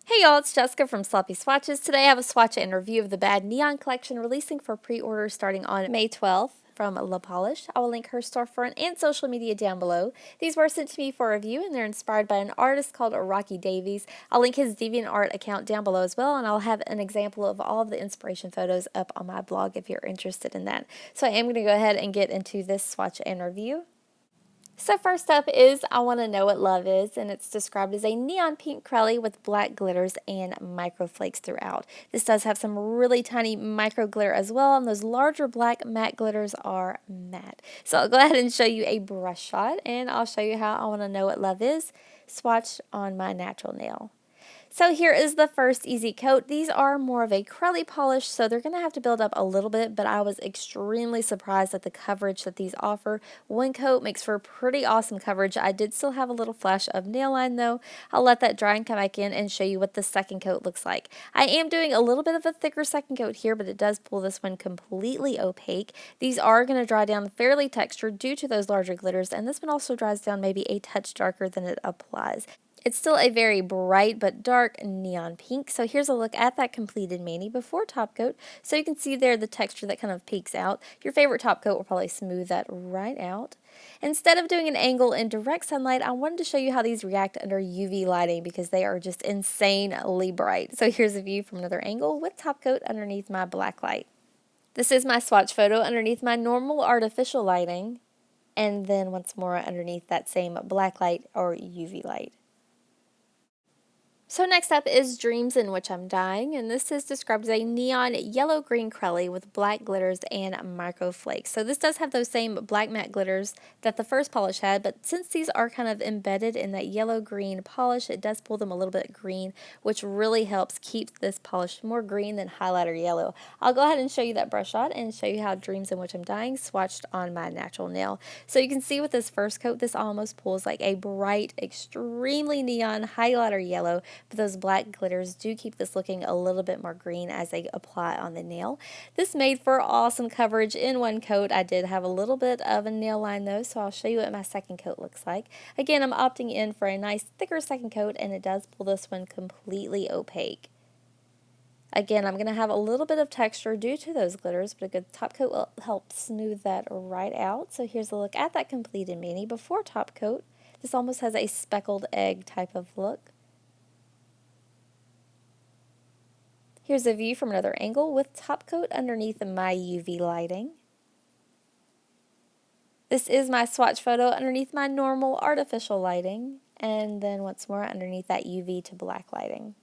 Hey y'all, it's Jessica from Sloppy Swatches. Today I have a swatch and review of the Bad Neon collection releasing for pre-order starting on May 12th from lepolish. I will link her storefront and social media down below. These were sent to me for review and they're inspired by an artist called Rocky Davies. I'll link his DeviantArt account down below as well, and I'll have an example of all of the inspiration photos up on my blog if you're interested in that. So I am going to go ahead and get into this swatch and review. So first up is I Want to Know What Love Is, and it's described as a neon pink crelly with black glitters and micro flakes throughout. This does have some really tiny micro glitter as well, and those larger black matte glitters are matte. So I'll go ahead and show you a brush shot, and I'll show you how I Want to Know What Love Is swatched on my natural nail. So here is the first easy coat. These are more of a crelly polish, so they're going to have to build up a little bit, but I was extremely surprised at the coverage that these offer. One coat makes for pretty awesome coverage. I did still have a little flash of nail line though. I'll let that dry and come back in and show you what the second coat looks like. I am doing a little bit of a thicker second coat here, but it does pull this one completely opaque. These are going to dry down fairly textured due to those larger glitters, and this one also dries down maybe a touch darker than it applies. It's still a very bright but dark neon pink. So here's a look at that completed mani before top coat. So you can see there the texture that kind of peeks out. Your favorite top coat will probably smooth that right out. Instead of doing an angle in direct sunlight, I wanted to show you how these react under UV lighting because they are just insanely bright. So here's a view from another angle with top coat underneath my black light. This is my swatch photo underneath my normal artificial lighting, and then once more underneath that same black light or UV light. So next up is Dreams in Which I'm Dying, and this is described as a neon yellow-green crelly with black glitters and micro flakes. So this does have those same black matte glitters that the first polish had, but since these are kind of embedded in that yellow-green polish, it does pull them a little bit green, which really helps keep this polish more green than highlighter yellow. I'll go ahead and show you that brush shot and show you how Dreams in Which I'm Dying swatched on my natural nail. So you can see with this first coat, this almost pulls like a bright, extremely neon highlighter yellow, but those black glitters do keep this looking a little bit more green as they apply on the nail. This made for awesome coverage in one coat. I did have a little bit of a nail line though, so I'll show you what my second coat looks like. Again, I'm opting in for a nice thicker second coat, and it does pull this one completely opaque. Again, I'm going to have a little bit of texture due to those glitters, but a good top coat will help smooth that right out. So here's a look at that completed mani before top coat. This almost has a speckled egg type of look. Here's a view from another angle with top coat underneath my UV lighting. This is my swatch photo underneath my normal artificial lighting, and then once more underneath that UV to black lighting.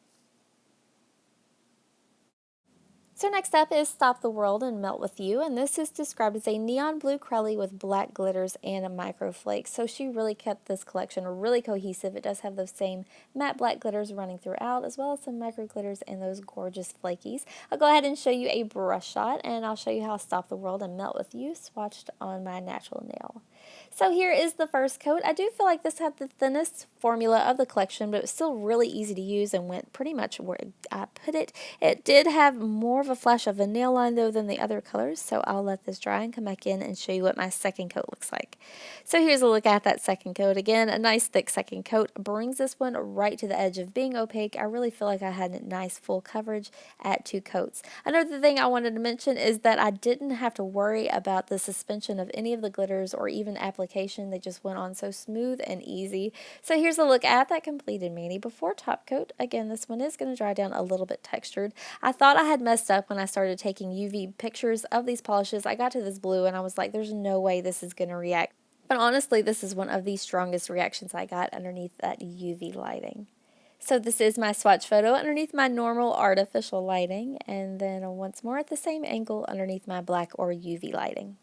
So next up is Stop the World and Melt With You, and this is described as a neon blue crelly with black glitters and a micro flakes. So she really kept this collection really cohesive. It does have those same matte black glitters running throughout, as well as some micro glitters and those gorgeous flakies. I'll go ahead and show you a brush shot, and I'll show you how Stop the World and Melt With You swatched on my natural nail. So here is the first coat. I do feel like this had the thinnest formula of the collection, but it was still really easy to use and went pretty much where I put it. It did have more of a flash of a nail line though than the other colors, so I'll let this dry and come back in and show you what my second coat looks like. So here's a look at that second coat. Again, a nice thick second coat brings this one right to the edge of being opaque. I really feel like I had a nice full coverage at two coats. Another thing I wanted to mention is that I didn't have to worry about the suspension of any of the glitters or even application. They just went on so smooth and easy. So here's a look at that completed mani before top coat. Again, this one is going to dry down a little bit textured. I thought I had messed up when I started taking UV pictures of these polishes. I got to this blue and I was like, there's no way this is going to react. But honestly, this is one of the strongest reactions I got underneath that UV lighting. So this is my swatch photo underneath my normal artificial lighting, and then once more at the same angle underneath my black or UV lighting.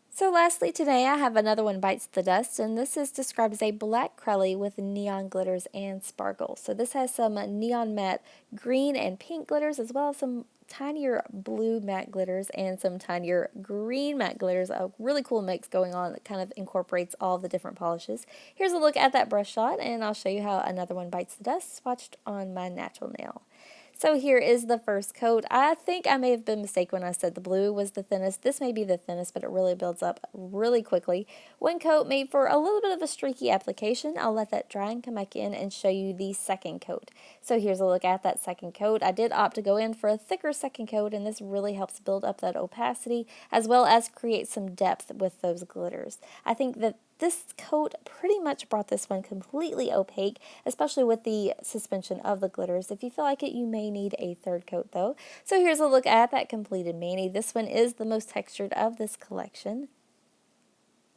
So lastly today I have another one Bites the Dust, and this is described as a black crelly with neon glitters and sparkles. So this has some neon matte green and pink glitters, as well as some tinier blue matte glitters and some tinier green matte glitters. A really cool mix going on that kind of incorporates all the different polishes. Here's a look at that brush shot, and I'll show you how another one Bites the Dust swatched on my natural nail. So here is the first coat. I think I may have been mistaken when I said the blue was the thinnest. This may be the thinnest, but it really builds up really quickly. One coat made for a little bit of a streaky application. I'll let that dry and come back in and show you the second coat. So here's a look at that second coat. I did opt to go in for a thicker second coat, and this really helps build up that opacity as well as create some depth with those glitters. I think that this coat pretty much brought this one completely opaque, especially with the suspension of the glitters. If you feel like it, you may need a third coat though. So here's a look at that completed mani. This one is the most textured of this collection.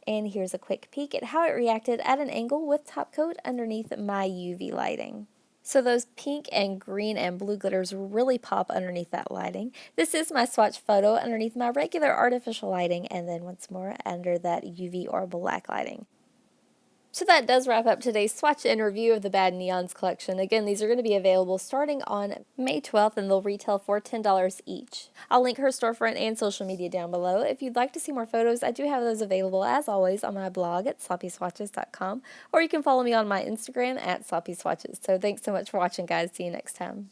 And here's a quick peek at how it reacted at an angle with top coat underneath my UV lighting. So those pink and green and blue glitters really pop underneath that lighting. This is my swatch photo underneath my regular artificial lighting, and then once more under that UV or black lighting. So that does wrap up today's swatch and review of the Bad Neons collection. Again, these are going to be available starting on May 12th, and they'll retail for $10 each. I'll link her storefront and social media down below. If you'd like to see more photos, I do have those available as always on my blog at sloppyswatches.com, or you can follow me on my Instagram at sloppyswatches. So thanks so much for watching, guys. See you next time.